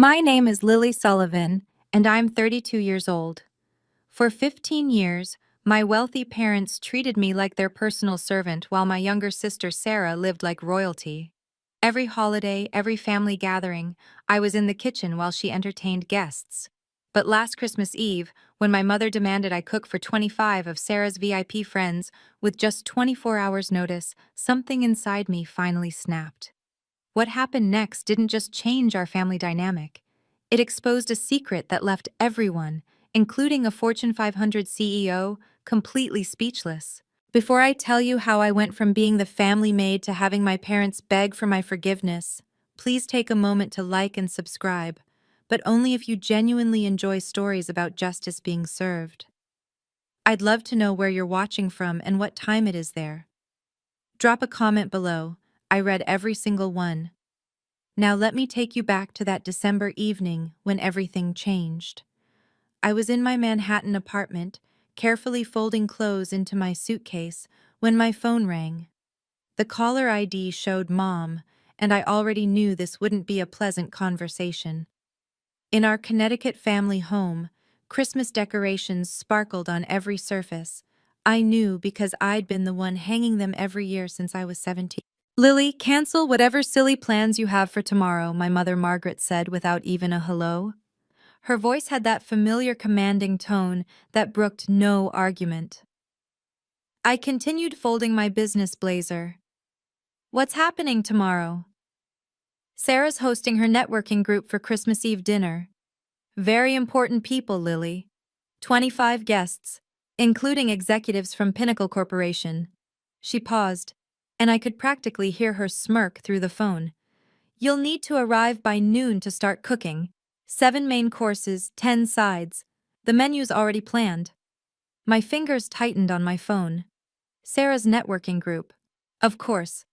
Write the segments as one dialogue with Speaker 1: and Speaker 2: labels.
Speaker 1: My name is Lily Sullivan, and I'm 32 years old. For 15 years, my wealthy parents treated me like their personal servant while my younger sister Sarah lived like royalty. Every holiday, every family gathering, I was in the kitchen while she entertained guests. But last Christmas Eve, when my mother demanded I cook for 25 of Sarah's VIP friends with just 24 hours' notice, something inside me finally snapped. What happened next didn't just change our family dynamic. It exposed a secret that left everyone, including a Fortune 500 CEO, completely speechless. Before I tell you how I went from being the family maid to having my parents beg for my forgiveness, please take a moment to like and subscribe, but only if you genuinely enjoy stories about justice being served. I'd love to know where you're watching from and what time it is there. Drop a comment below. I read every single one. Now let me take you back to that December evening when everything changed. I was in my Manhattan apartment, carefully folding clothes into my suitcase, when my phone rang. The caller ID showed Mom, and I already knew this wouldn't be a pleasant conversation. In our Connecticut family home, Christmas decorations sparkled on every surface. I knew because I'd been the one hanging them every year since I was 17. Lily, cancel whatever silly plans you have for tomorrow, my mother Margaret said without even a hello. Her voice had that familiar commanding tone that brooked no argument. I continued folding my business blazer. What's happening tomorrow? Sarah's hosting her networking group for Christmas Eve dinner. Very important people, Lily. 25 guests, including executives from Pinnacle Corporation. She paused, and I could practically hear her smirk through the phone. You'll need to arrive by noon to start cooking. 7 main courses, 10 sides. The menu's already planned. My fingers tightened on my phone. Sarah's networking group. Of course.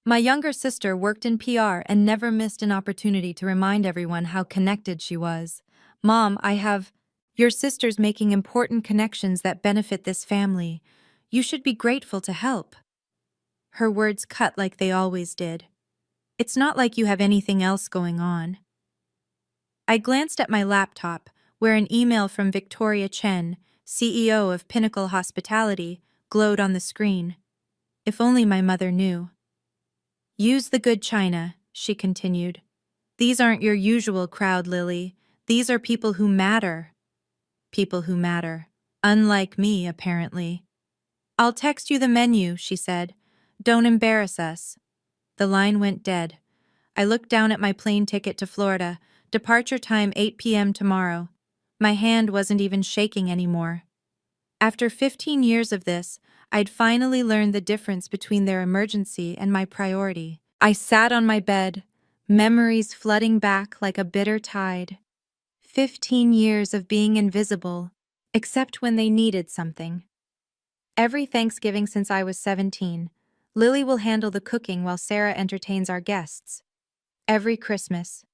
Speaker 1: My younger sister worked in PR and never missed an opportunity to remind everyone how connected she was. Mom, your sister's making important connections that benefit this family. You should be grateful to help. Her words cut like they always did. It's not like you have anything else going on. I glanced at my laptop, where an email from Victoria Chen, CEO of Pinnacle Hospitality, glowed on the screen. If only my mother knew. Use the good china, she continued. These aren't your usual crowd, Lily. These are people who matter. People who matter. Unlike me, apparently. I'll text you the menu, she said. Don't embarrass us. The line went dead. I looked down at my plane ticket to Florida, departure time 8 p.m. tomorrow. My hand wasn't even shaking anymore. After 15 years of this, I'd finally learned the difference between their emergency and my priority. I sat on my bed, memories flooding back like a bitter tide. 15 years of being invisible, except when they needed something. Every Thanksgiving since I was 17, Lily will handle the cooking while Sarah entertains our guests. Every Christmas.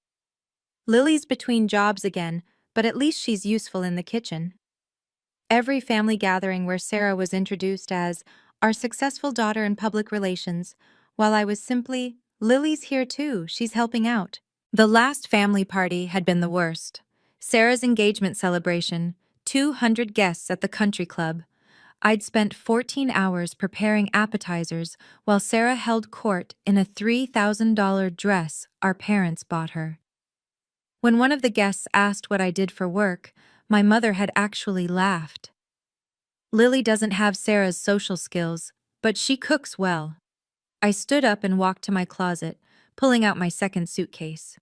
Speaker 1: Lily's between jobs again, but at least she's useful in the kitchen. Every family gathering where Sarah was introduced as our successful daughter in public relations, while I was simply, Lily's here too, she's helping out. The last family party had been the worst. Sarah's engagement celebration, 200 guests at the country club. I'd spent 14 hours preparing appetizers while Sarah held court in a $3,000 dress our parents bought her. When one of the guests asked what I did for work, my mother had actually laughed. Lily doesn't have Sarah's social skills, but she cooks well. I stood up and walked to my closet, pulling out my second suitcase.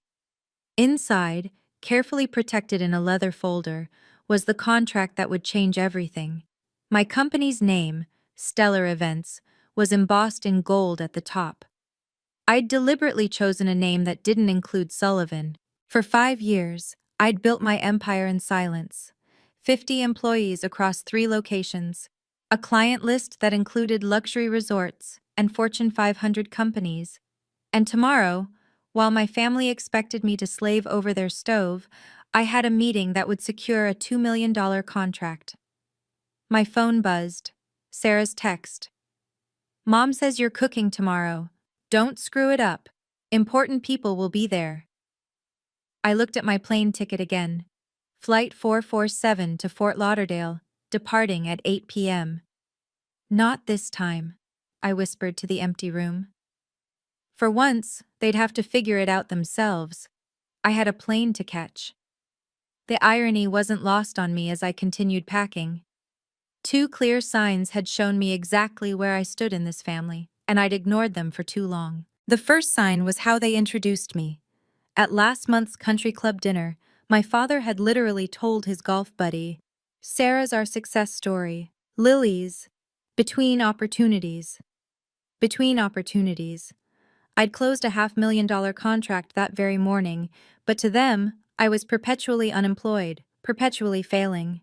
Speaker 1: Inside, carefully protected in a leather folder, was the contract that would change everything. My company's name, Stellar Events, was embossed in gold at the top. I'd deliberately chosen a name that didn't include Sullivan. For 5 years, I'd built my empire in silence. 50 employees across 3 locations, a client list that included luxury resorts and Fortune 500 companies. And tomorrow, while my family expected me to slave over their stove, I had a meeting that would secure a $2 million contract. My phone buzzed. Sarah's text. Mom says you're cooking tomorrow. Don't screw it up. Important people will be there. I looked at my plane ticket again. Flight 447 to Fort Lauderdale, departing at 8 p.m. Not this time, I whispered to the empty room. For once, they'd have to figure it out themselves. I had a plane to catch. The irony wasn't lost on me as I continued packing. Two clear signs had shown me exactly where I stood in this family, and I'd ignored them for too long. The first sign was how they introduced me. At last month's country club dinner, my father had literally told his golf buddy, "Sarah's our success story. Lily's between opportunities." Between opportunities. I'd closed a $500,000 contract that very morning, but to them, I was perpetually unemployed, perpetually failing.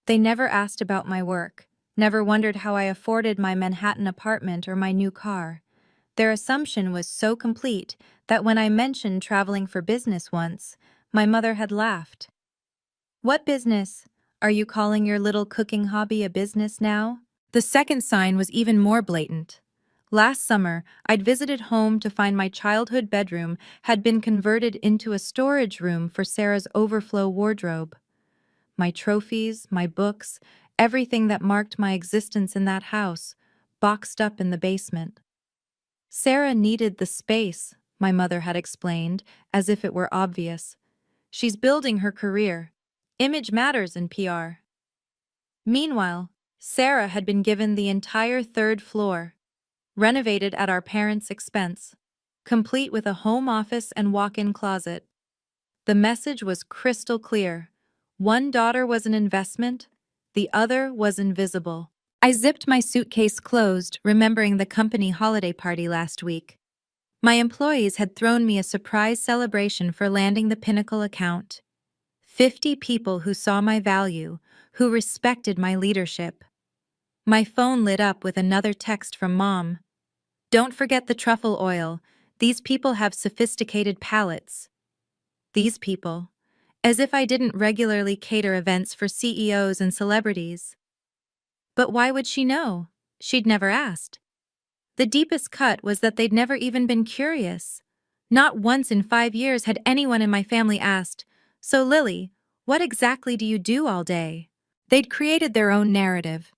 Speaker 1: They never asked about my work, never wondered how I afforded my Manhattan apartment or my new car. Their assumption was so complete that when I mentioned traveling for business once, my mother had laughed. "What business? Are you calling your little cooking hobby a business now?" The second sign was even more blatant. Last summer, I'd visited home to find my childhood bedroom had been converted into a storage room for Sarah's overflow wardrobe. My trophies, my books, everything that marked my existence in that house, boxed up in the basement. Sarah needed the space, my mother had explained, as if it were obvious. She's building her career. Image matters in PR. Meanwhile, Sarah had been given the entire third floor, renovated at our parents' expense, complete with a home office and walk-in closet. The message was crystal clear. One daughter was an investment, the other was invisible. I zipped my suitcase closed, remembering the company holiday party last week. My employees had thrown me a surprise celebration for landing the Pinnacle account. 50 people who saw my value, who respected my leadership. My phone lit up with another text from Mom. "Don't forget the truffle oil. These people have sophisticated palates." These people. As if I didn't regularly cater events for CEOs and celebrities. But why would she know? She'd never asked. The deepest cut was that they'd never even been curious. Not once in 5 years had anyone in my family asked, "So Lily, what exactly do you do all day?" They'd created their own narrative.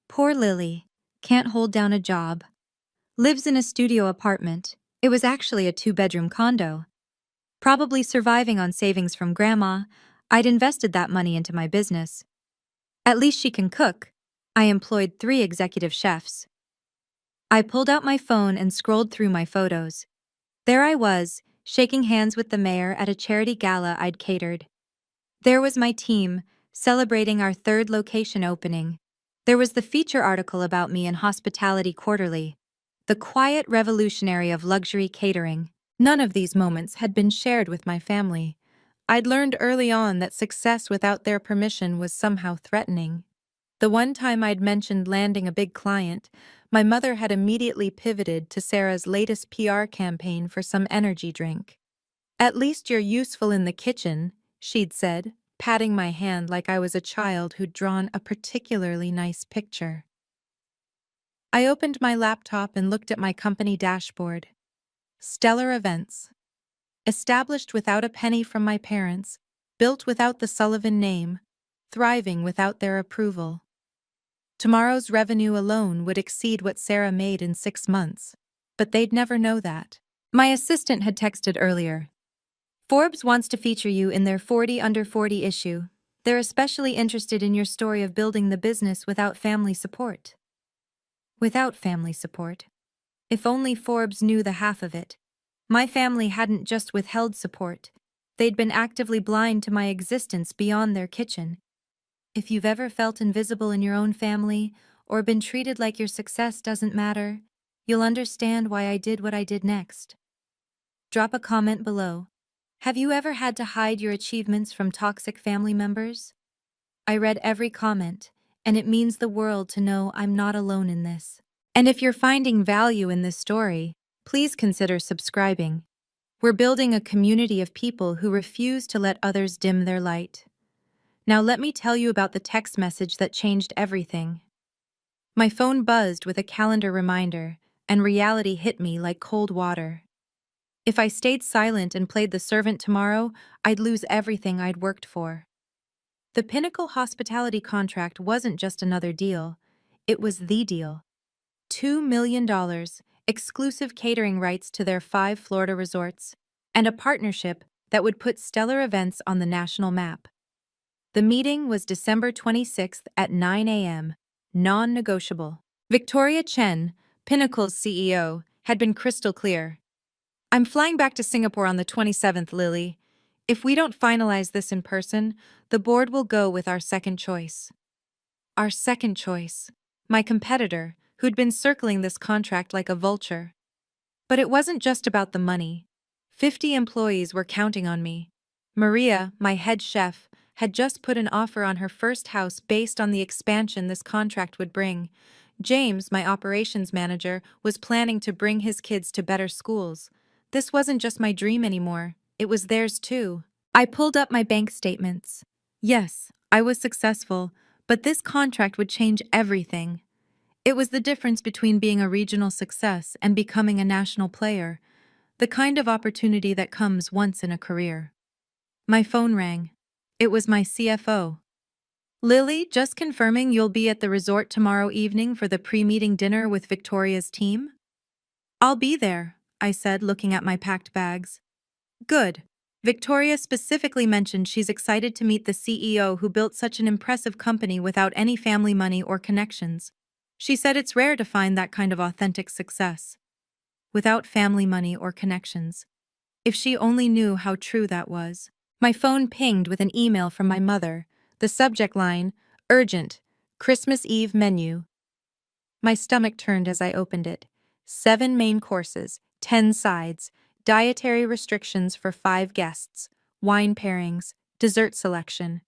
Speaker 1: Poor Lily. Can't hold down a job. Lives in a studio apartment. It was actually a 2-bedroom condo. Probably surviving on savings from Grandma. I'd invested that money into my business. At least she can cook. I employed 3 executive chefs. I pulled out my phone and scrolled through my photos. There I was, shaking hands with the mayor at a charity gala I'd catered. There was my team, celebrating our 3rd location opening. There was the feature article about me in Hospitality Quarterly. The quiet revolutionary of luxury catering. None of these moments had been shared with my family. I'd learned early on that success without their permission was somehow threatening. The one time I'd mentioned landing a big client, my mother had immediately pivoted to Sarah's latest PR campaign for some energy drink. "At least you're useful in the kitchen," she'd said, patting my hand like I was a child who'd drawn a particularly nice picture. I opened my laptop and looked at my company dashboard. Stellar events. Established without a penny from my parents, built without the Sullivan name, thriving without their approval. Tomorrow's revenue alone would exceed what Sarah made in 6 months, but they'd never know that. My assistant had texted earlier. "Forbes wants to feature you in their 40 Under 40 issue. They're especially interested in your story of building the business without family support." Without family support. If only Forbes knew the half of it. My family hadn't just withheld support. They'd been actively blind to my existence beyond their kitchen. If you've ever felt invisible in your own family, or been treated like your success doesn't matter, you'll understand why I did what I did next. Drop a comment below. Have you ever had to hide your achievements from toxic family members? I read every comment, and it means the world to know I'm not alone in this. And if you're finding value in this story, please consider subscribing. We're building a community of people who refuse to let others dim their light. Now let me tell you about the text message that changed everything. My phone buzzed with a calendar reminder, and reality hit me like cold water. If I stayed silent and played the servant tomorrow, I'd lose everything I'd worked for. The Pinnacle hospitality contract wasn't just another deal, it was the deal. $2 million, exclusive catering rights to their 5 Florida resorts, and a partnership that would put stellar events on the national map. The meeting was December 26th at 9 a.m., non-negotiable. Victoria Chen, Pinnacle's CEO, had been crystal clear. I'm flying back to Singapore on the 27th, Lily. If we don't finalize this in person, the board will go with our second choice. Our second choice. My competitor, who'd been circling this contract like a vulture. But it wasn't just about the money. 50 employees were counting on me. Maria, my head chef, had just put an offer on her first house based on the expansion this contract would bring. James, my operations manager, was planning to bring his kids to better schools. This wasn't just my dream anymore, it was theirs too. I pulled up my bank statements. Yes, I was successful, but this contract would change everything. It was the difference between being a regional success and becoming a national player, the kind of opportunity that comes once in a career. My phone rang. It was my CFO. Lily, just confirming you'll be at the resort tomorrow evening for the pre-meeting dinner with Victoria's team? I'll be there, I said, looking at my packed bags. Good. Victoria specifically mentioned she's excited to meet the CEO who built such an impressive company without any family money or connections. She said it's rare to find that kind of authentic success. Without family money or connections. If she only knew how true that was. My phone pinged with an email from my mother. The subject line, urgent, Christmas Eve menu. My stomach turned as I opened it. 7 main courses, 10 sides, dietary restrictions for 5 guests, wine pairings, dessert selection.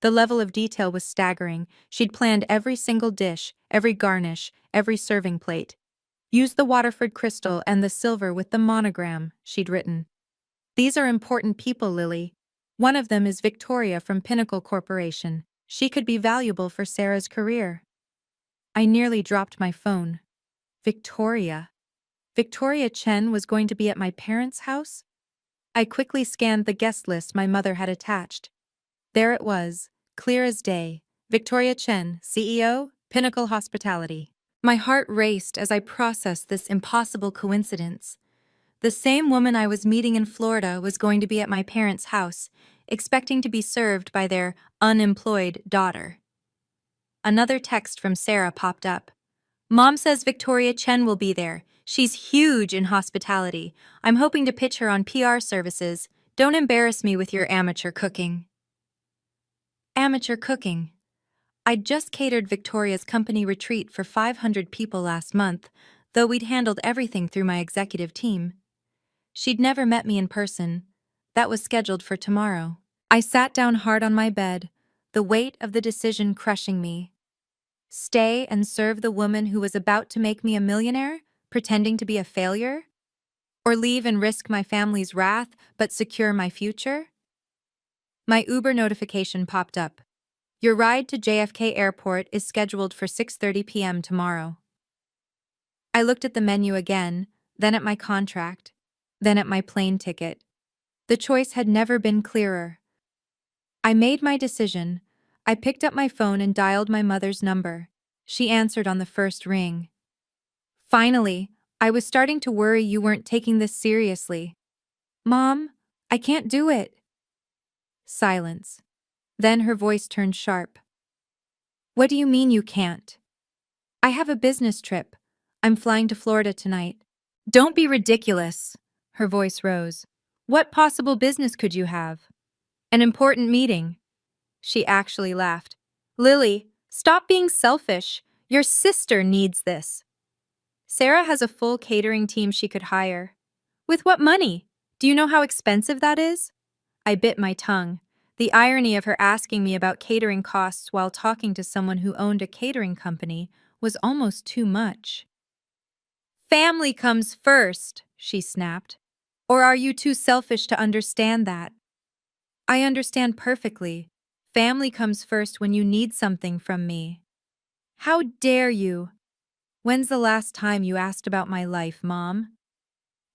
Speaker 1: The level of detail was staggering. She'd planned every single dish, every garnish, every serving plate. Use the Waterford crystal and the silver with the monogram, she'd written. These are important people, Lily. One of them is Victoria from Pinnacle Corporation. She could be valuable for Sarah's career. I nearly dropped my phone. Victoria. Victoria Chen was going to be at my parents' house? I quickly scanned the guest list my mother had attached. There it was, clear as day. Victoria Chen, CEO, Pinnacle Hospitality. My heart raced as I processed this impossible coincidence. The same woman I was meeting in Florida was going to be at my parents' house, expecting to be served by their unemployed daughter. Another text from Sarah popped up. Mom says Victoria Chen will be there. She's huge in hospitality. I'm hoping to pitch her on PR services. Don't embarrass me with your amateur cooking. Amateur cooking. I'd just catered Victoria's company retreat for 500 people last month, though we'd handled everything through my executive team. She'd never met me in person. That was scheduled for tomorrow. I sat down hard on my bed, the weight of the decision crushing me. Stay and serve the woman who was about to make me a millionaire, pretending to be a failure? Or leave and risk my family's wrath, but secure my future? My Uber notification popped up. Your ride to JFK Airport is scheduled for 6:30 p.m. tomorrow. I looked at the menu again, then at my contract, then at my plane ticket. The choice had never been clearer. I made my decision. I picked up my phone and dialed my mother's number. She answered on the first ring. Finally, I was starting to worry you weren't taking this seriously. Mom, I can't do it. Silence. Then her voice turned sharp. What do you mean you can't? I have a business trip. I'm flying to Florida tonight. Don't be ridiculous. Her voice rose. What possible business could you have? An important meeting. She actually laughed. Lily, stop being selfish. Your sister needs this. Sarah has a full catering team she could hire. With what money? Do you know how expensive that is? I bit my tongue. The irony of her asking me about catering costs while talking to someone who owned a catering company was almost too much. Family comes first, she snapped. Or are you too selfish to understand that? I understand perfectly. Family comes first when you need something from me. How dare you? When's the last time you asked about my life, Mom?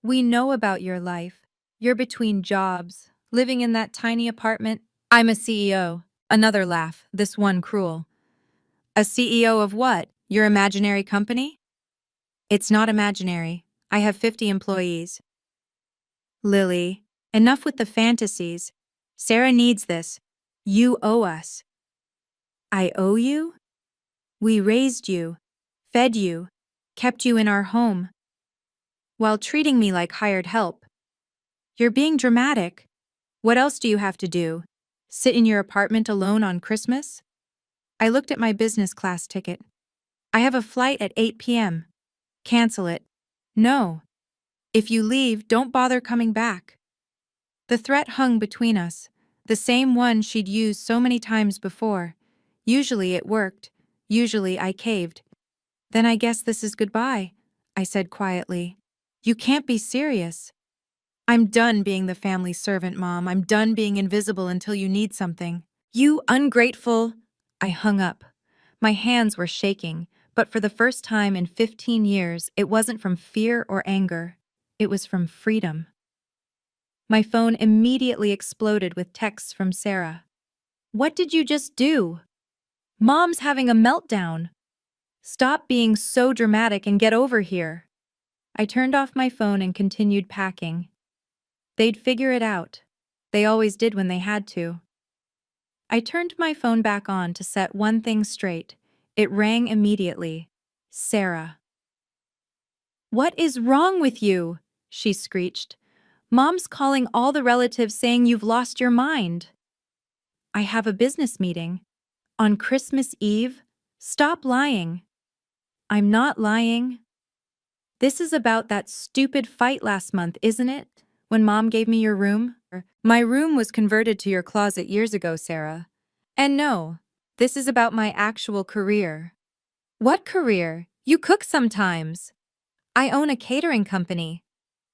Speaker 1: We know about your life. You're between jobs, living in that tiny apartment. I'm a CEO. Another laugh, this one cruel. A CEO of what? Your imaginary company? It's not imaginary. I have 50 employees. Lily, enough with the fantasies. Sarah needs this. You owe us. I owe you? We raised you, fed you, kept you in our home, while treating me like hired help. You're being dramatic. What else do you have to do? Sit in your apartment alone on Christmas? I looked at my business class ticket. I have a flight at 8 p.m. Cancel it. No. If you leave, don't bother coming back. The threat hung between us, the same one she'd used so many times before. Usually it worked. Usually I caved. Then I guess this is goodbye, I said quietly. You can't be serious. I'm done being the family servant, Mom. I'm done being invisible until you need something. You ungrateful. I hung up. My hands were shaking, but for the first time in 15 years, it wasn't from fear or anger. It was from freedom. My phone immediately exploded with texts from Sarah. What did you just do? Mom's having a meltdown. Stop being so dramatic and get over here. I turned off my phone and continued packing. They'd figure it out. They always did when they had to. I turned my phone back on to set one thing straight. It rang immediately. Sarah. What is wrong with you? She screeched. Mom's calling all the relatives saying you've lost your mind. I have a business meeting. On Christmas Eve? Stop lying. I'm not lying. This is about that stupid fight last month, isn't it? When Mom gave me your room? My room was converted to your closet years ago, Sarah. And no, this is about my actual career. What career? You cook sometimes. I own a catering company.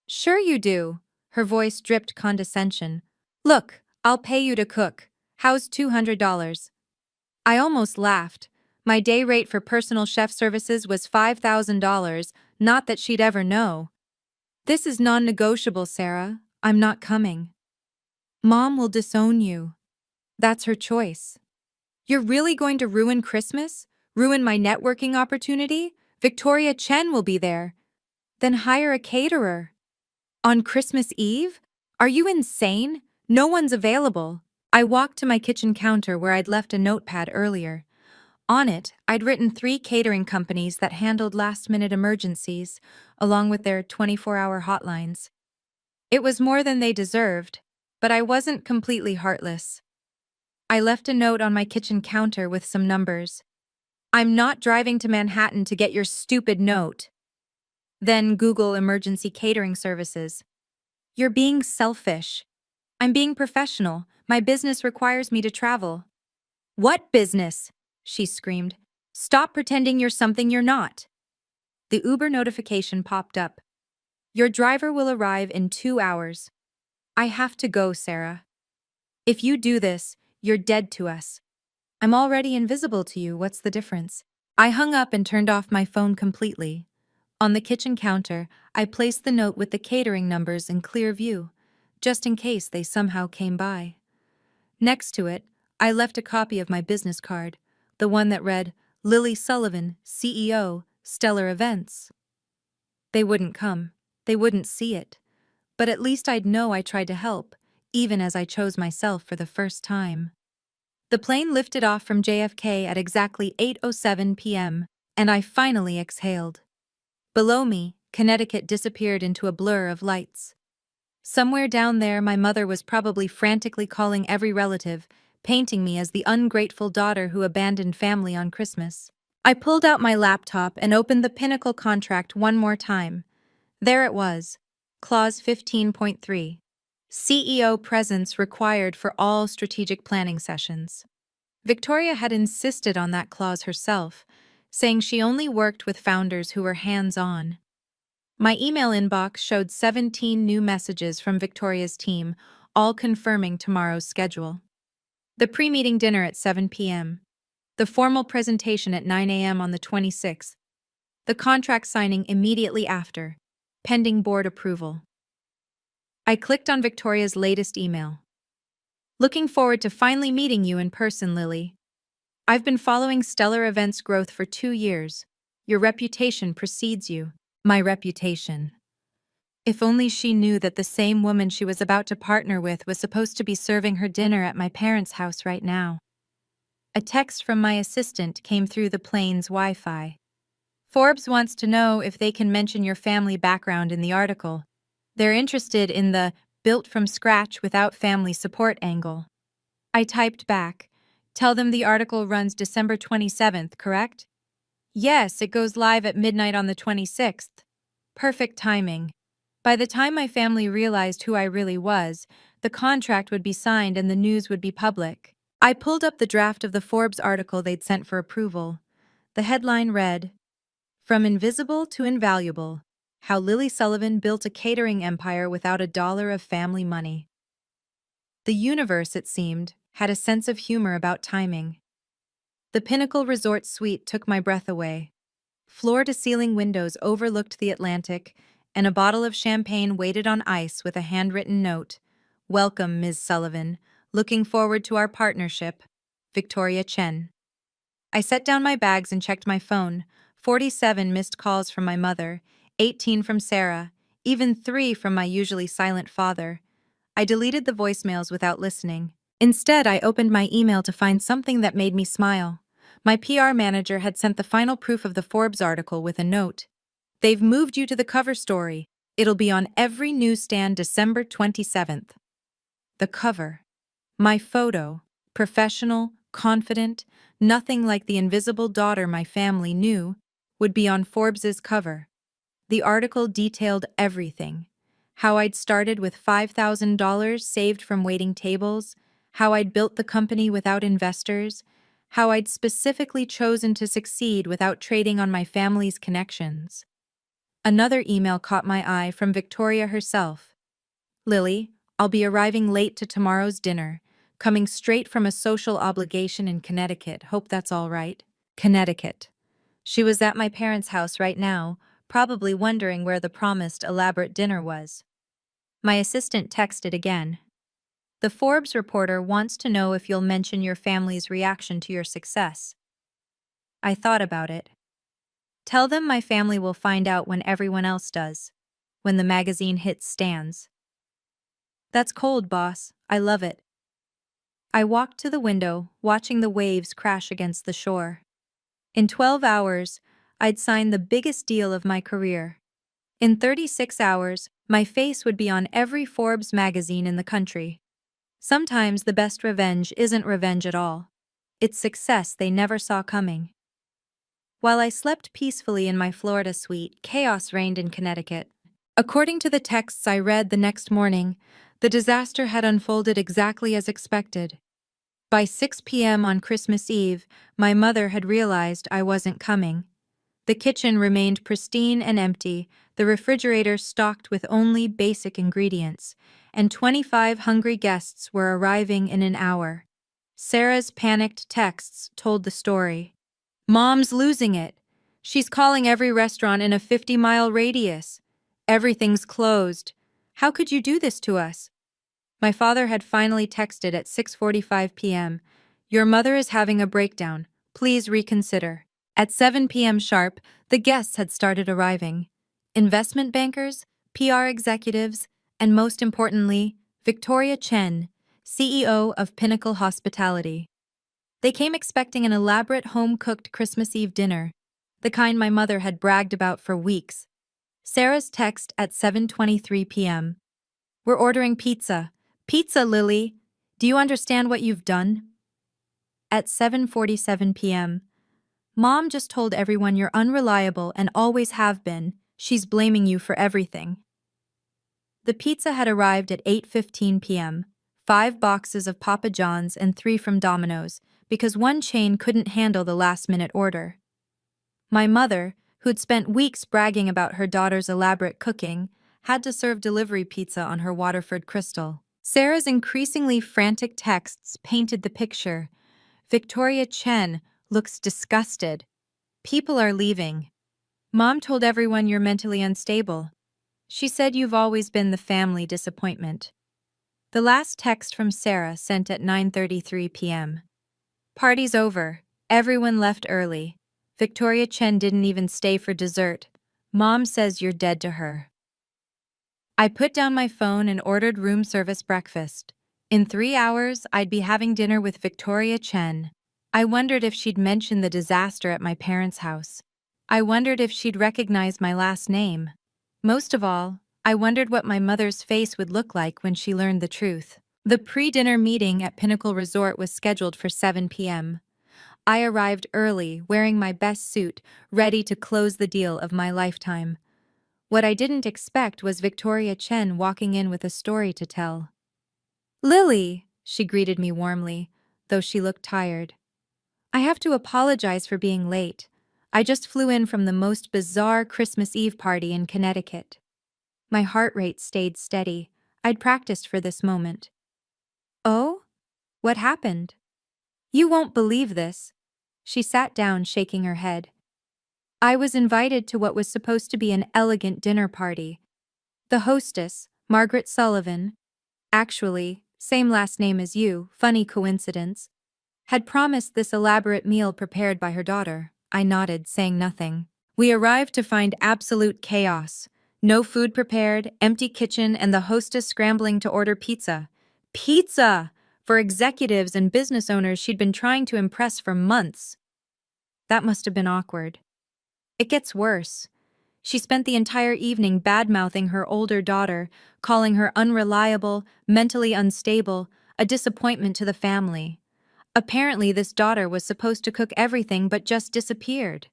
Speaker 1: Sure you do. Her voice dripped condescension. Look, I'll pay you to cook. How's $200? I almost laughed. My day rate for personal chef services was $5,000, not that she'd ever know. This is non-negotiable, Sarah. I'm not coming. Mom will disown you. That's her choice. You're really going to ruin Christmas? Ruin my networking opportunity? Victoria Chen will be there. Then hire a caterer. On Christmas Eve? Are you insane? No one's available. I walked to my kitchen counter where I'd left a notepad earlier. On it, I'd written 3 catering companies that handled last-minute emergencies, along with their 24-hour hotlines. It was more than they deserved, but I wasn't completely heartless. I left a note on my kitchen counter with some numbers. I'm not driving to Manhattan to get your stupid note. Then Google emergency catering services. You're being selfish. I'm being professional. My business requires me to travel. What business? She screamed. Stop pretending you're something you're not. The Uber notification popped up. Your driver will arrive in 2 hours. I have to go, Sarah. If you do this, you're dead to us. I'm already invisible to you, what's the difference? I hung up and turned off my phone completely. On the kitchen counter, I placed the note with the catering numbers in clear view, just in case they somehow came by. Next to it, I left a copy of my business card, the one that read, Lily Sullivan, CEO, Stellar Events. They wouldn't come. They wouldn't see it. But at least I'd know I tried to help, even as I chose myself for the first time. The plane lifted off from JFK at exactly 8:07 p.m., and I finally exhaled. Below me, Connecticut disappeared into a blur of lights. Somewhere down there, my mother was probably frantically calling every relative, painting me as the ungrateful daughter who abandoned family on Christmas. I pulled out my laptop and opened the Pinnacle contract one more time. There it was, Clause 15.3. CEO presence required for all strategic planning sessions. Victoria had insisted on that clause herself, saying she only worked with founders who were hands-on. My email inbox showed 17 new messages from Victoria's team, all confirming tomorrow's schedule. The pre-meeting dinner at 7 p.m. The formal presentation at 9 a.m. on the 26th. The contract signing immediately after. Pending board approval. I clicked on Victoria's latest email. Looking forward to finally meeting you in person, Lily. I've been following Stellar Events' growth for 2 years. Your reputation precedes you. My reputation. If only she knew that the same woman she was about to partner with was supposed to be serving her dinner at my parents' house right now. A text from my assistant came through the plane's Wi-Fi. Forbes wants to know if they can mention your family background in the article. They're interested in the built from scratch without family support angle. I typed back, tell them the article runs December 27th, correct? Yes, it goes live at midnight on the 26th. Perfect timing. By the time my family realized who I really was, the contract would be signed and the news would be public. I pulled up the draft of the Forbes article they'd sent for approval. The headline read, "From Invisible to Invaluable: How Lily Sullivan Built a Catering Empire Without a Dollar of Family Money." The universe, it seemed, had a sense of humor about timing. The Pinnacle Resort suite took my breath away. Floor-to-ceiling windows overlooked the Atlantic, and a bottle of champagne waited on ice with a handwritten note. "Welcome, Ms. Sullivan. Looking forward to our partnership. Victoria Chen." I set down my bags and checked my phone. 47 missed calls from my mother, 18 from Sarah, even 3 from my usually silent father. I deleted the voicemails without listening. Instead, I opened my email to find something that made me smile. My PR manager had sent the final proof of the Forbes article with a note. "They've moved you to the cover story. It'll be on every newsstand December 27th. The cover. My photo. Professional, confident, nothing like the invisible daughter my family knew, would be on Forbes's cover. The article detailed everything. How I'd started with $5,000 saved from waiting tables, how I'd built the company without investors, how I'd specifically chosen to succeed without trading on my family's connections. Another email caught my eye from Victoria herself. "Lily, I'll be arriving late to tomorrow's dinner, coming straight from a social obligation in Connecticut. Hope that's all right." Connecticut. She was at my parents' house right now, probably wondering where the promised elaborate dinner was. My assistant texted again. "The Forbes reporter wants to know if you'll mention your family's reaction to your success." I thought about it. "Tell them my family will find out when everyone else does, when the magazine hits stands." That's cold, boss. I love it. I walked to the window, watching the waves crash against the shore. In 12 hours, I'd signed the biggest deal of my career. In 36 hours, my face would be on every Forbes magazine in the country. Sometimes the best revenge isn't revenge at all. It's success they never saw coming. While I slept peacefully in my Florida suite, chaos reigned in Connecticut. According to the texts I read the next morning, the disaster had unfolded exactly as expected. By 6 p.m. on Christmas Eve, my mother had realized I wasn't coming. The kitchen remained pristine and empty, the refrigerator stocked with only basic ingredients, and 25 hungry guests were arriving in an hour. Sarah's panicked texts told the story. "Mom's losing it. She's calling every restaurant in a 50-mile radius. Everything's closed. How could you do this to us?" My father had finally texted at 6:45 p.m. "Your mother is having a breakdown. Please reconsider." At 7 p.m. sharp, the guests had started arriving. Investment bankers, PR executives, and most importantly, Victoria Chen, CEO of Pinnacle Hospitality. They came expecting an elaborate home-cooked Christmas Eve dinner, the kind my mother had bragged about for weeks. Sarah's text at 7:23 p.m. "We're ordering pizza. Pizza, Lily. Do you understand what you've done?" At 7:47 p.m. "Mom just told everyone you're unreliable and always have been. She's blaming you for everything." The pizza had arrived at 8:15 p.m., 5 boxes of Papa John's and 3 from Domino's, because one chain couldn't handle the last-minute order. My mother, who'd spent weeks bragging about her daughter's elaborate cooking, had to serve delivery pizza on her Waterford Crystal. Sarah's increasingly frantic texts painted the picture. "Victoria Chen looks disgusted. People are leaving. Mom told everyone you're mentally unstable." She said you've always been the family disappointment. The last text from Sarah sent at 9:33 p.m. Party's over. Everyone left early. Victoria Chen didn't even stay for dessert. Mom says you're dead to her. I put down my phone and ordered room service breakfast. In 3 hours, I'd be having dinner with Victoria Chen. I wondered if she'd mention the disaster at my parents' house. I wondered if she'd recognize my last name. Most of all, I wondered what my mother's face would look like when she learned the truth. The pre-dinner meeting at Pinnacle Resort was scheduled for 7 p.m. I arrived early, wearing my best suit, ready to close the deal of my lifetime. What I didn't expect was Victoria Chen walking in with a story to tell. "Lily," she greeted me warmly, though she looked tired. "I have to apologize for being late. I just flew in from the most bizarre Christmas Eve party in Connecticut." My heart rate stayed steady. I'd practiced for this moment. "Oh? What happened?" "You won't believe this." She sat down, shaking her head. "I was invited to what was supposed to be an elegant dinner party. The hostess, Margaret Sullivan, actually, same last name as you, funny coincidence, had promised this elaborate meal prepared by her daughter." I nodded, saying nothing. We arrived to find absolute chaos. No food prepared, empty kitchen, and the hostess scrambling to order pizza. Pizza! For executives and business owners she'd been trying to impress for months. That must have been awkward. It gets worse. She spent the entire evening bad-mouthing her older daughter, calling her unreliable, mentally unstable, a disappointment to the family. Apparently, this daughter was supposed to cook everything but just disappeared.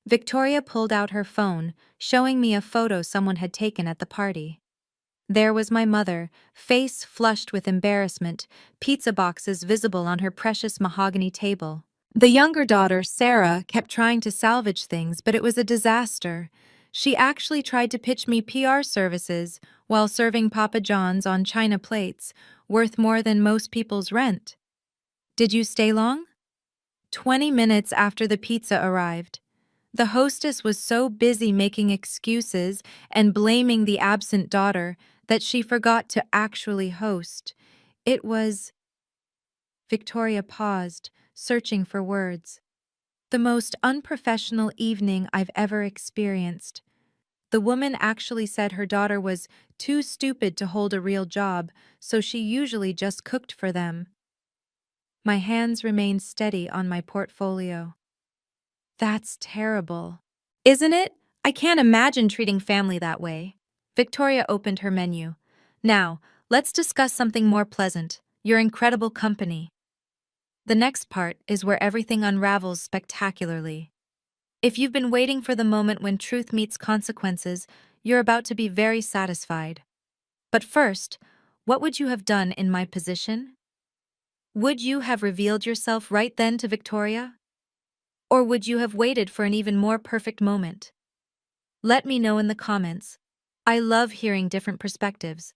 Speaker 1: Victoria pulled out her phone, showing me a photo someone had taken at the party. There was my mother, face flushed with embarrassment, pizza boxes visible on her precious mahogany table. The younger daughter, Sarah, kept trying to salvage things, but it was a disaster. She actually tried to pitch me PR services while serving Papa John's on china plates, worth more than most people's rent. "Did you stay long?" 20 minutes after the pizza arrived. The hostess was so busy making excuses and blaming the absent daughter that she forgot to actually host. It was... Victoria paused, searching for words. "The most unprofessional evening I've ever experienced. The woman actually said her daughter was too stupid to hold a real job, so she usually just cooked for them." My hands remained steady on my portfolio. "That's terrible." "Isn't it? I can't imagine treating family that way." Victoria opened her menu. "Now, let's discuss something more pleasant, your incredible company." The next part is where everything unravels spectacularly. If you've been waiting for the moment when truth meets consequences, you're about to be very satisfied. But first, what would you have done in my position? Would you have revealed yourself right then to Victoria? Or would you have waited for an even more perfect moment? Let me know in the comments. I love hearing different perspectives.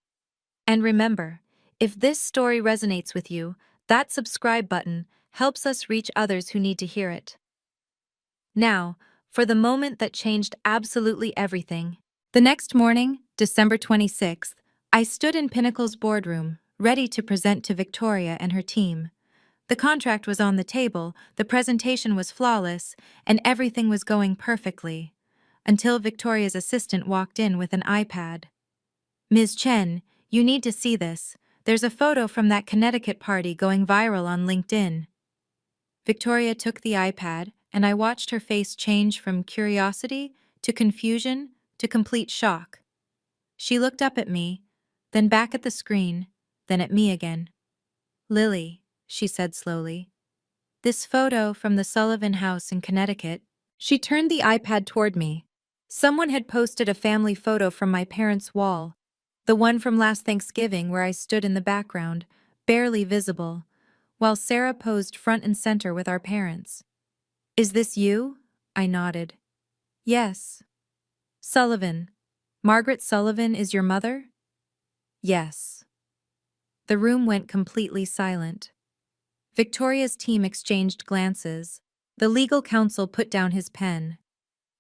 Speaker 1: And remember, if this story resonates with you, that subscribe button helps us reach others who need to hear it. Now, for the moment that changed absolutely everything. The next morning, December 26th, I stood in Pinnacle's boardroom, ready to present to Victoria and her team. The contract was on the table, the presentation was flawless, and everything was going perfectly. Until Victoria's assistant walked in with an iPad. "Ms. Chen, you need to see this. There's a photo from that Connecticut party going viral on LinkedIn." Victoria took the iPad, and I watched her face change from curiosity to confusion to complete shock. She looked up at me, then back at the screen, then at me again. "Lily," she said slowly, "this photo from the Sullivan house in Connecticut." She turned the iPad toward me. Someone had posted a family photo from my parents' wall, the one from last Thanksgiving where I stood in the background, barely visible, while Sarah posed front and center with our parents. "Is this you?" I nodded. "Yes." "Sullivan. Margaret Sullivan is your mother?" "Yes." The room went completely silent. Victoria's team exchanged glances. The legal counsel put down his pen.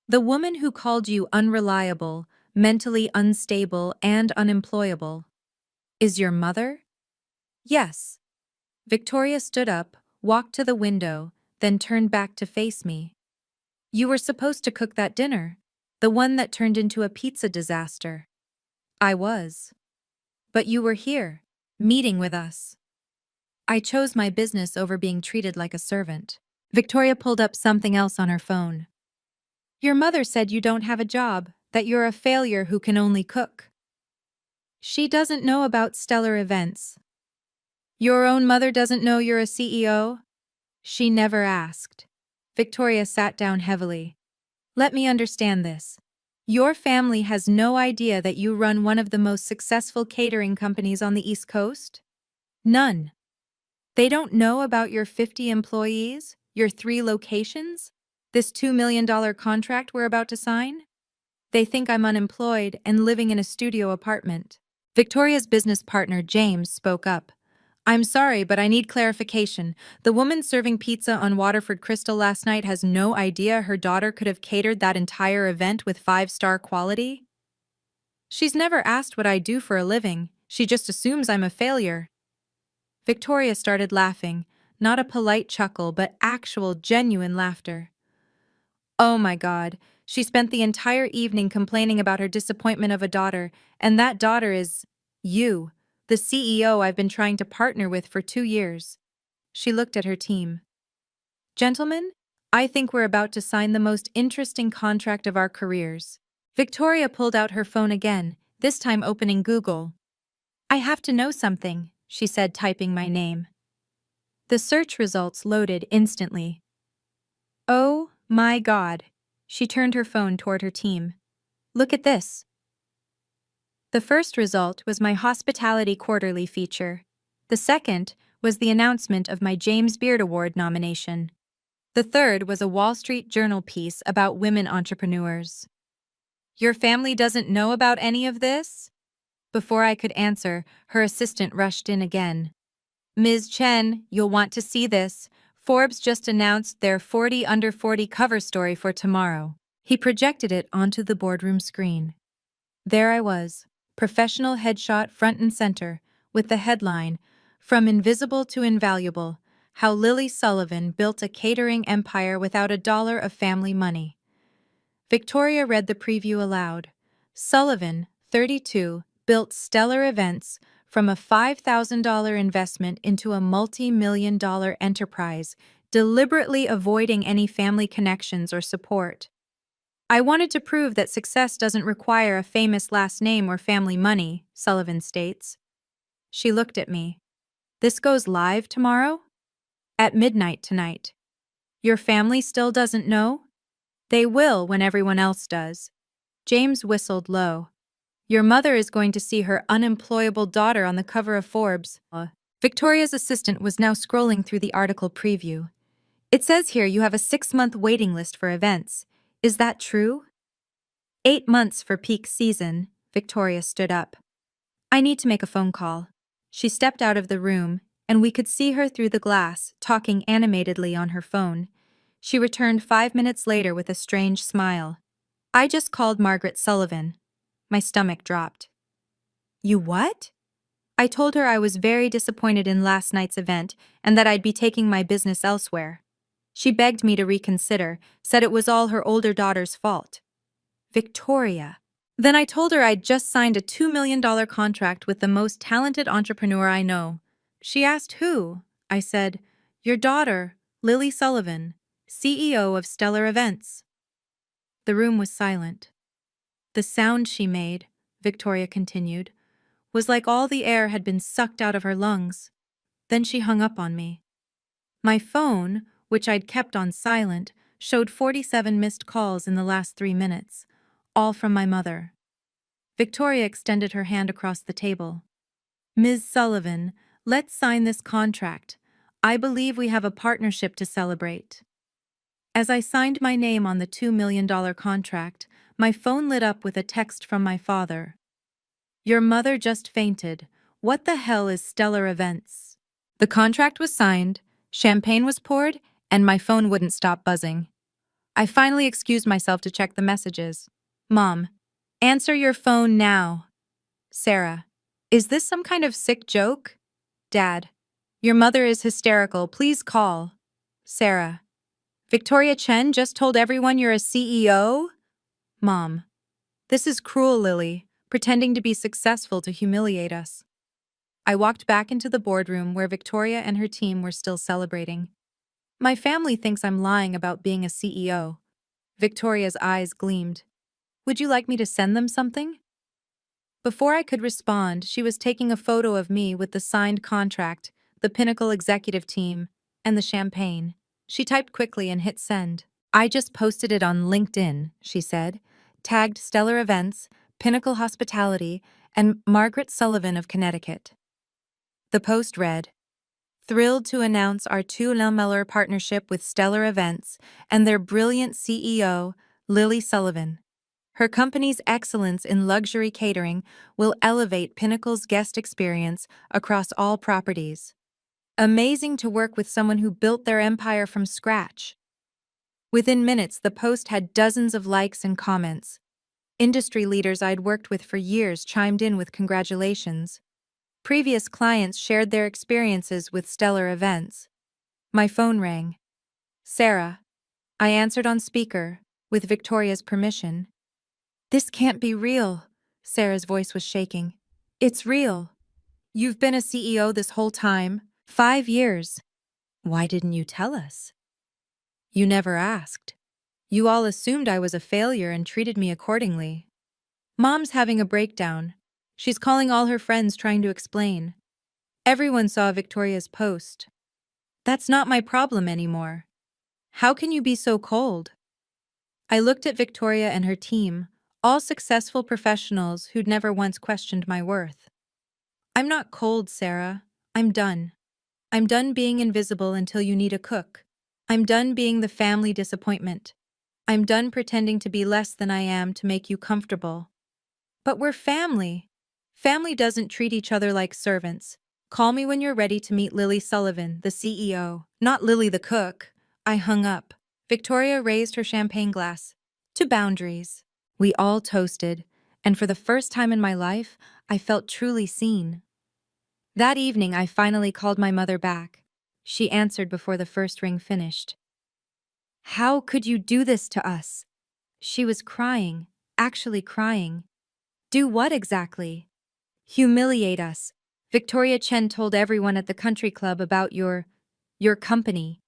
Speaker 1: "The woman who called you unreliable, mentally unstable and unemployable. Is your mother? Yes. Victoria stood up, walked to the window, then turned back to face me. You were supposed to cook that dinner, the one that turned into a pizza disaster. I was. But you were here, meeting with us. I chose my business over being treated like a servant. Victoria pulled up something else on her phone. Your mother said you don't have a job, that you're a failure who can only cook. She doesn't know about stellar events. Your own mother doesn't know you're a CEO? She never asked. Victoria sat down heavily. Let me understand this. Your family has no idea that you run one of the most successful catering companies on the East Coast? None. They don't know about your 50 employees, your 3 locations, this $2 million contract we're about to sign? They think I'm unemployed and living in a studio apartment. Victoria's business partner, James, spoke up. I'm sorry, but I need clarification. The woman serving pizza on Waterford Crystal last night has no idea her daughter could have catered that entire event with 5-star quality? She's never asked what I do for a living. She just assumes I'm a failure. Victoria started laughing, not a polite chuckle, but actual, genuine laughter. Oh my God, she spent the entire evening complaining about her disappointment of a daughter, and that daughter is you, the CEO I've been trying to partner with for 2 years. She looked at her team. Gentlemen, I think we're about to sign the most interesting contract of our careers. Victoria pulled out her phone again, this time opening Google. I have to know something, she said, typing my name. The search results loaded instantly. Oh my God. She turned her phone toward her team. Look at this. The first result was my Hospitality Quarterly feature. The second was the announcement of my James Beard Award nomination. The third was a Wall Street Journal piece about women entrepreneurs. Your family doesn't know about any of this? Before I could answer, her assistant rushed in again. Ms. Chen, you'll want to see this. Forbes just announced their 40 under 40 cover story for tomorrow. He projected it onto the boardroom screen. There I was, professional headshot front and center, with the headline, From Invisible to Invaluable, How Lily Sullivan Built a Catering Empire Without a Dollar of Family Money. Victoria read the preview aloud. Sullivan, 32, built stellar events from a $5,000 investment into a multi-million-dollar enterprise, deliberately avoiding any family connections or support. I wanted to prove that success doesn't require a famous last name or family money, Sullivan states. She looked at me. This goes live tomorrow? At midnight tonight. Your family still doesn't know? They will when everyone else does. James whistled low. Your mother is going to see her unemployable daughter on the cover of Forbes. Victoria's assistant was now scrolling through the article preview. It says here you have a 6-month waiting list for events. Is that true? 8 months for peak season, Victoria stood up. I need to make a phone call. She stepped out of the room, and we could see her through the glass, talking animatedly on her phone. She returned 5 minutes later with a strange smile. I just called Margaret Sullivan. My stomach dropped. You what? I told her I was very disappointed in last night's event and that I'd be taking my business elsewhere. She begged me to reconsider, said it was all her older daughter's fault. Victoria. Then I told her I'd just signed a $2 million contract with the most talented entrepreneur I know. She asked who? I said, your daughter, Lily Sullivan, CEO of Stellar Events. The room was silent. The sound she made, Victoria continued, was like all the air had been sucked out of her lungs. Then she hung up on me. My phone, which I'd kept on silent, showed 47 missed calls in the last 3 minutes, all from my mother. Victoria extended her hand across the table. Ms. Sullivan, let's sign this contract. I believe we have a partnership to celebrate. As I signed my name on the $2 million contract, my phone lit up with a text from my father. Your mother just fainted. What the hell is Stellar Events? The contract was signed, champagne was poured, and my phone wouldn't stop buzzing. I finally excused myself to check the messages. Mom, Answer your phone now. Sarah. Is this some kind of sick joke? Dad. Your mother is hysterical. Please call. Sarah. Victoria Chen just told everyone you're a CEO? Mom. This is cruel, Lily, pretending to be successful to humiliate us. I walked back into the boardroom where Victoria and her team were still celebrating. My family thinks I'm lying about being a CEO. Victoria's eyes gleamed. Would you like me to send them something? Before I could respond, she was taking a photo of me with the signed contract, the Pinnacle executive team, and the champagne. She typed quickly and hit send. I just posted it on LinkedIn, she said, tagged Stellar Events, Pinnacle Hospitality, and Margaret Sullivan of Connecticut. The post read, thrilled to announce our 2 Meller partnership with Stellar Events and their brilliant CEO, Lily Sullivan. Her company's excellence in luxury catering will elevate Pinnacle's guest experience across all properties. Amazing to work with someone who built their empire from scratch. Within minutes, the post had dozens of likes and comments. Industry leaders I'd worked with for years chimed in with congratulations. Previous clients shared their experiences with Stellar Events. My phone rang. Sarah. I answered on speaker, with Victoria's permission. This can't be real. Sarah's voice was shaking. It's real. You've been a CEO this whole time, 5 years. Why didn't you tell us? You never asked. You all assumed I was a failure and treated me accordingly. Mom's having a breakdown. She's calling all her friends trying to explain. Everyone saw Victoria's post. That's not my problem anymore. How can you be so cold? I looked at Victoria and her team, all successful professionals who'd never once questioned my worth. I'm not cold, Sarah. I'm done. I'm done being invisible until you need a cook. I'm done being the family disappointment. I'm done pretending to be less than I am to make you comfortable. But we're family. Family doesn't treat each other like servants. Call me when you're ready to meet Lily Sullivan, the CEO, not Lily the cook. I hung up. Victoria raised her champagne glass. To boundaries. We all toasted, and for the first time in my life, I felt truly seen. That evening, I finally called my mother back. She answered before the first ring finished. How could you do this to us? She was crying, actually crying. Do what exactly? Humiliate us. Victoria Chen told everyone at the country club about your company.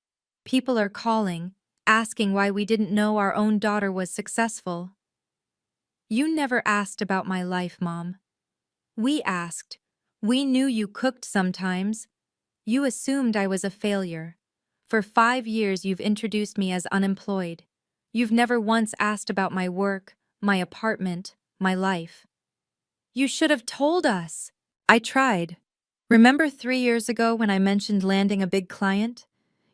Speaker 1: People are calling, asking why we didn't know our own daughter was successful. You never asked about my life, Mom. We asked. We knew you cooked sometimes. You assumed I was a failure. For 5 years you've introduced me as unemployed. You've never once asked about my work, my apartment, my life. You should have told us. I tried. Remember 3 years ago when I mentioned landing a big client?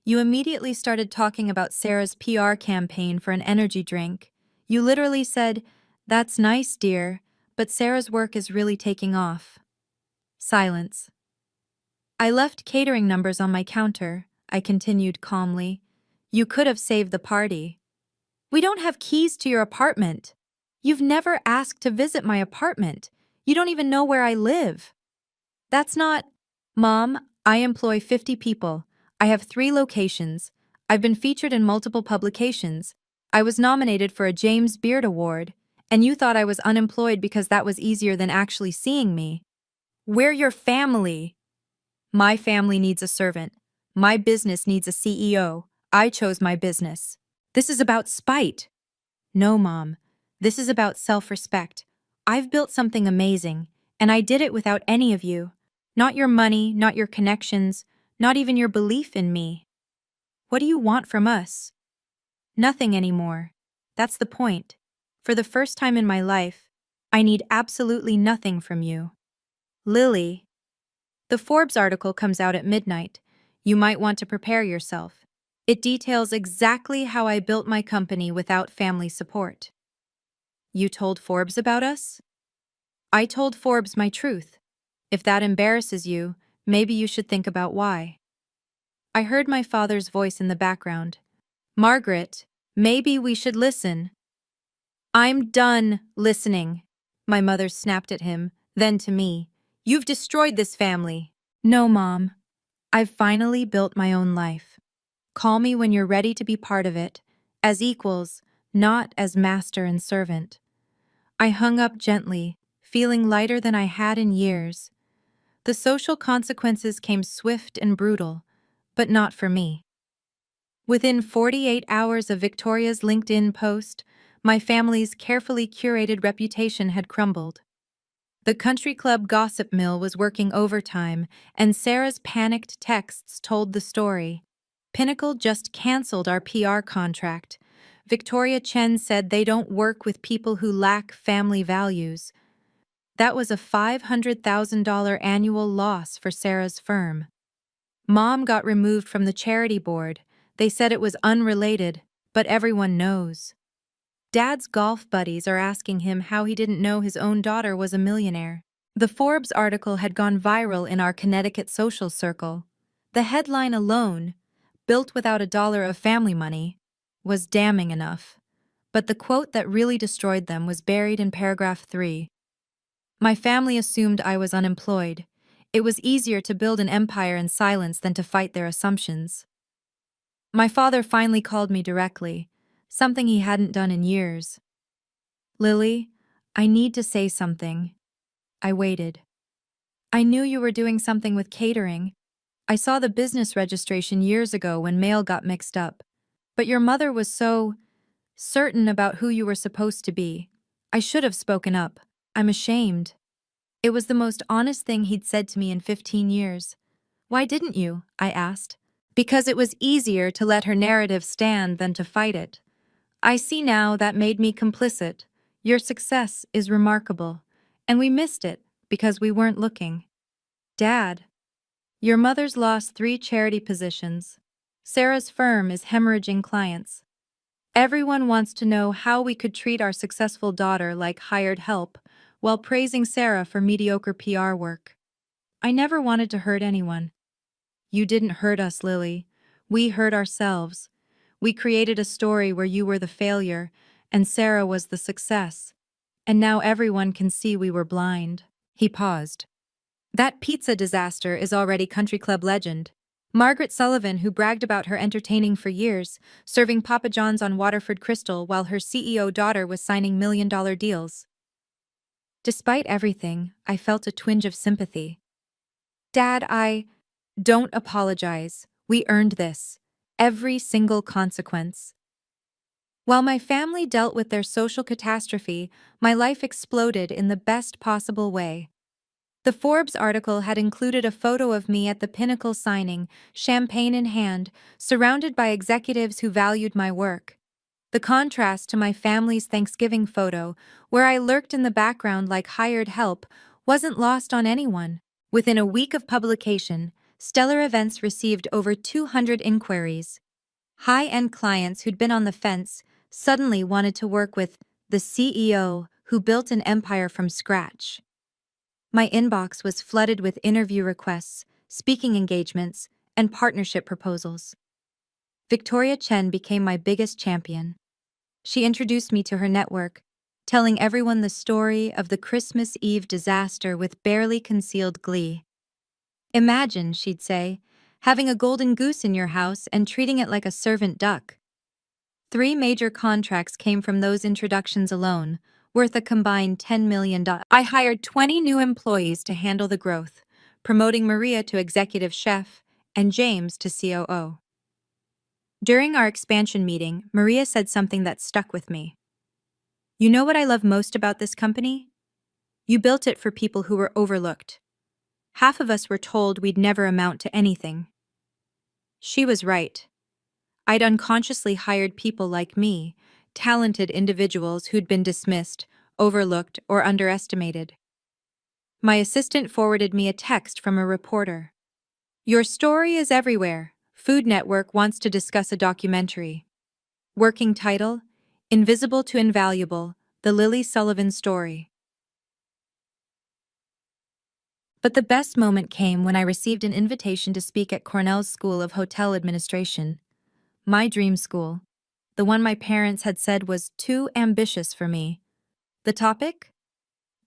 Speaker 1: You immediately started talking about Sarah's PR campaign for an energy drink. You literally said, "That's nice, dear, but Sarah's work is really taking off." Silence. I left catering numbers on my counter, I continued calmly. You could have saved the party. We don't have keys to your apartment. You've never asked to visit my apartment. You don't even know where I live. That's not... Mom, I employ 50 people. I have 3 locations. I've been featured in multiple publications. I was nominated for a James Beard Award, and you thought I was unemployed because that was easier than actually seeing me. We're your family. My family needs a servant. My business needs a CEO. I chose my business. This is about spite. No, Mom. This is about self-respect. I've built something amazing, and I did it without any of you. Not your money, not your connections, not even your belief in me. What do you want from us? Nothing anymore. That's the point. For the first time in my life, I need absolutely nothing from you. Lily. The Forbes article comes out at midnight. You might want to prepare yourself. It details exactly how I built my company without family support. You told Forbes about us? I told Forbes my truth. If that embarrasses you, maybe you should think about why. I heard my father's voice in the background. Margaret, maybe we should listen. I'm done listening. My mother snapped at him, then to me. You've destroyed this family. No, Mom. I've finally built my own life. Call me when you're ready to be part of it, as equals, not as master and servant. I hung up gently, feeling lighter than I had in years. The social consequences came swift and brutal, but not for me. Within 48 hours of Victoria's LinkedIn post, my family's carefully curated reputation had crumbled. The country club gossip mill was working overtime, and Sarah's panicked texts told the story. Pinnacle just canceled our PR contract. Victoria Chen said they don't work with people who lack family values. That was a $500,000 annual loss for Sarah's firm. Mom got removed from the charity board. They said it was unrelated, but everyone knows. Dad's golf buddies are asking him how he didn't know his own daughter was a millionaire. The Forbes article had gone viral in our Connecticut social circle. The headline alone, "Built without a dollar of family money," was damning enough. But the quote that really destroyed them was buried in paragraph 3. My family assumed I was unemployed. It was easier to build an empire in silence than to fight their assumptions. My father finally called me directly, something he hadn't done in years. "Lily, I need to say something." I waited. "I knew you were doing something with catering. I saw the business registration years ago when mail got mixed up. But your mother was so certain about who you were supposed to be. I should have spoken up. I'm ashamed." It was the most honest thing he'd said to me in 15 years. "Why didn't you?" I asked. Because it was easier to let her narrative stand than to fight it. "I see now that made me complicit. Your success is remarkable. And we missed it because we weren't looking." "Dad, your mother's lost 3 charity positions. Sarah's firm is hemorrhaging clients. Everyone wants to know how we could treat our successful daughter like hired help while praising Sarah for mediocre PR work. I never wanted to hurt anyone." "You didn't hurt us, Lily. We hurt ourselves. We created a story where you were the failure and Sarah was the success. And now everyone can see we were blind." He paused. "That pizza disaster is already country club legend. Margaret Sullivan, who bragged about her entertaining for years, serving Papa John's on Waterford Crystal while her CEO daughter was signing million-dollar deals." Despite everything, I felt a twinge of sympathy. "Dad, don't apologize. We earned this. Every single consequence." While my family dealt with their social catastrophe, my life exploded in the best possible way. The Forbes article had included a photo of me at the Pinnacle signing, champagne in hand, surrounded by executives who valued my work. The contrast to my family's Thanksgiving photo, where I lurked in the background like hired help, wasn't lost on anyone. Within a week of publication, Stellar Events received over 200 inquiries. High-end clients who'd been on the fence suddenly wanted to work with the CEO who built an empire from scratch. My inbox was flooded with interview requests, speaking engagements, and partnership proposals. Victoria Chen became my biggest champion. She introduced me to her network, telling everyone the story of the Christmas Eve disaster with barely concealed glee. "Imagine," she'd say, "having a golden goose in your house and treating it like a servant duck." 3 major contracts came from those introductions alone, worth a combined $10 million. I hired 20 new employees to handle the growth, promoting Maria to executive chef and James to COO. During our expansion meeting, Maria said something that stuck with me. "You know what I love most about this company? You built it for people who were overlooked. Half of us were told we'd never amount to anything." She was right. I'd unconsciously hired people like me, talented individuals who'd been dismissed, overlooked, or underestimated. My assistant forwarded me a text from a reporter. "Your story is everywhere. Food Network wants to discuss a documentary." Working title: Invisible to Invaluable, The Lily Sullivan Story. But the best moment came when I received an invitation to speak at Cornell's School of Hotel Administration. My dream school. The one my parents had said was too ambitious for me. The topic?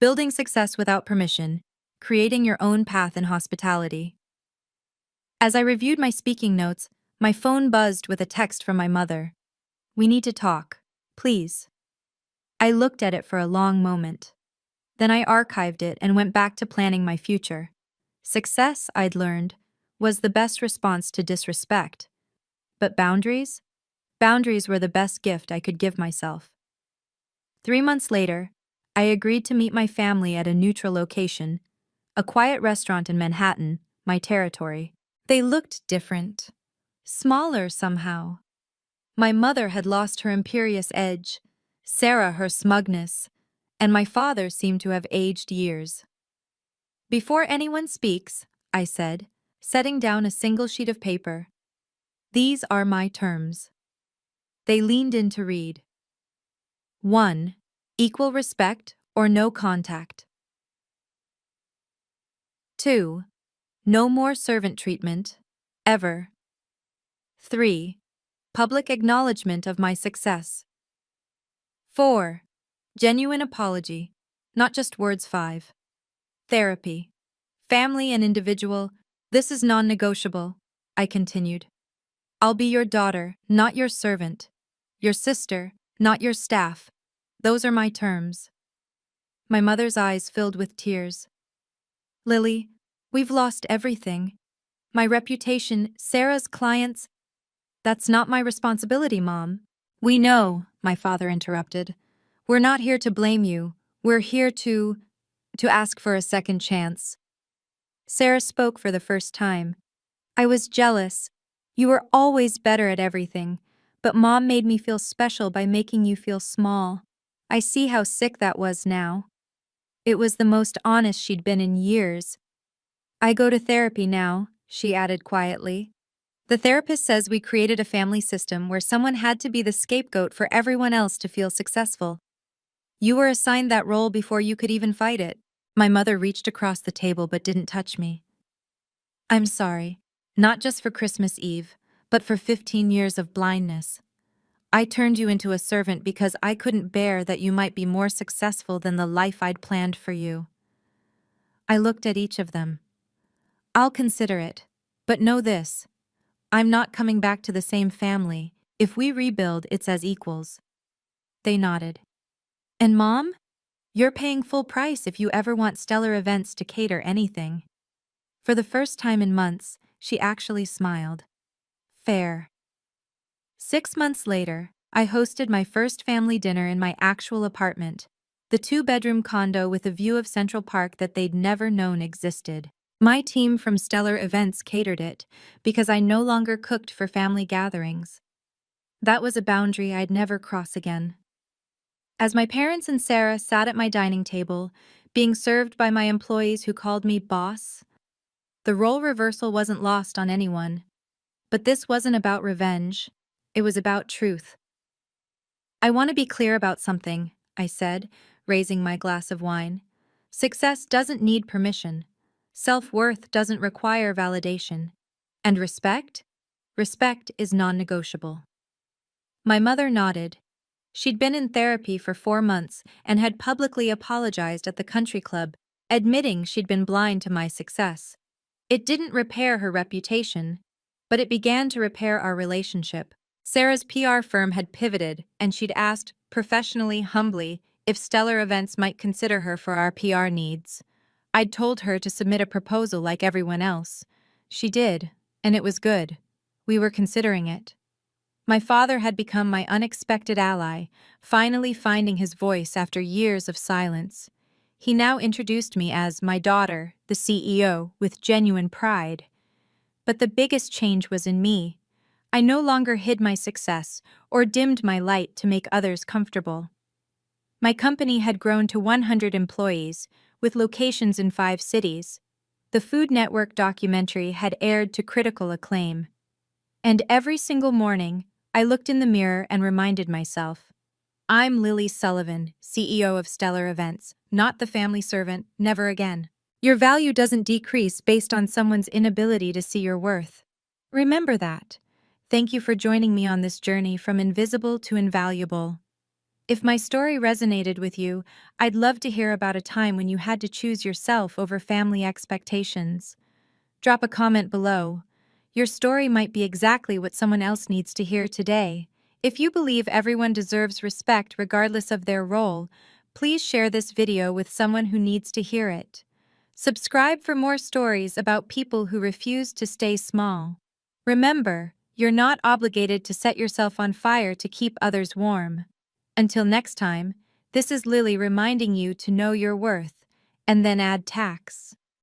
Speaker 1: Building success without permission, creating your own path in hospitality. As I reviewed my speaking notes, my phone buzzed with a text from my mother. We need to talk, please. I looked at it for a long moment. Then I archived it and went back to planning my future. Success, I'd learned, was the best response to disrespect. But boundaries? Boundaries were the best gift I could give myself. 3 months later, I agreed to meet my family at a neutral location, a quiet restaurant in Manhattan, my territory. They looked different. Smaller somehow. My mother had lost her imperious edge, Sarah her smugness, and my father seemed to have aged years. Before anyone speaks, I said, setting down a single sheet of paper. These are my terms. They leaned in to read. 1. Equal respect or no contact. 2. No more servant treatment, ever. 3. Public acknowledgement of my success. 4. Genuine apology, not just words. 5. Therapy. Family and individual, this is non-negotiable, I continued. I'll be your daughter, not your servant. Your sister, not your staff. Those are my terms. My mother's eyes filled with tears. Lily, we've lost everything. My reputation, Sarah's clients. That's not my responsibility, Mom. We know, my father interrupted. We're not here to blame you. We're here to ask for a second chance. Sarah spoke for the first time. I was jealous. You were always better at everything, but Mom made me feel special by making you feel small. I see how sick that was now. It was the most honest she'd been in years. I go to therapy now, she added quietly. The therapist says we created a family system where someone had to be the scapegoat for everyone else to feel successful. You were assigned that role before you could even fight it. My mother reached across the table but didn't touch me. I'm sorry, not just for Christmas Eve, but for 15 years of blindness. I turned you into a servant because I couldn't bear that you might be more successful than the life I'd planned for you. I looked at each of them. I'll consider it, but know this. I'm not coming back to the same family. If we rebuild, it's as equals. They nodded. And Mom? You're paying full price if you ever want Stellar Events to cater anything. For the first time in months, she actually smiled. Fair. 6 months later, I hosted my first family dinner in my actual apartment, the 2-bedroom condo with a view of Central Park that they'd never known existed. My team from Stellar Events catered it because I no longer cooked for family gatherings. That was a boundary I'd never cross again. As my parents and Sarah sat at my dining table, being served by my employees who called me boss, the role reversal wasn't lost on anyone. But this wasn't about revenge. It was about truth. I want to be clear about something, I said, raising my glass of wine. Success doesn't need permission. Self-worth doesn't require validation. And respect? Respect is non-negotiable. My mother nodded. She'd been in therapy for 4 months and had publicly apologized at the country club, admitting she'd been blind to my success. It didn't repair her reputation, but it began to repair our relationship. Sarah's PR firm had pivoted, and she'd asked, professionally, humbly, if Stellar Events might consider her for our PR needs. I'd told her to submit a proposal like everyone else. She did, and it was good. We were considering it. My father had become my unexpected ally, finally finding his voice after years of silence. He now introduced me as my daughter, the CEO, with genuine pride. But the biggest change was in me. I no longer hid my success or dimmed my light to make others comfortable. My company had grown to 100 employees, with locations in 5 cities. The Food Network documentary had aired to critical acclaim. And every single morning, I looked in the mirror and reminded myself, I'm Lily Sullivan, CEO of Stellar Events, not the family servant, never again. Your value doesn't decrease based on someone's inability to see your worth. Remember that. Thank you for joining me on this journey from invisible to invaluable. If my story resonated with you, I'd love to hear about a time when you had to choose yourself over family expectations. Drop a comment below. Your story might be exactly what someone else needs to hear today. If you believe everyone deserves respect regardless of their role, please share this video with someone who needs to hear it. Subscribe for more stories about people who refuse to stay small. Remember, you're not obligated to set yourself on fire to keep others warm. Until next time, this is Lily reminding you to know your worth, and then add tax.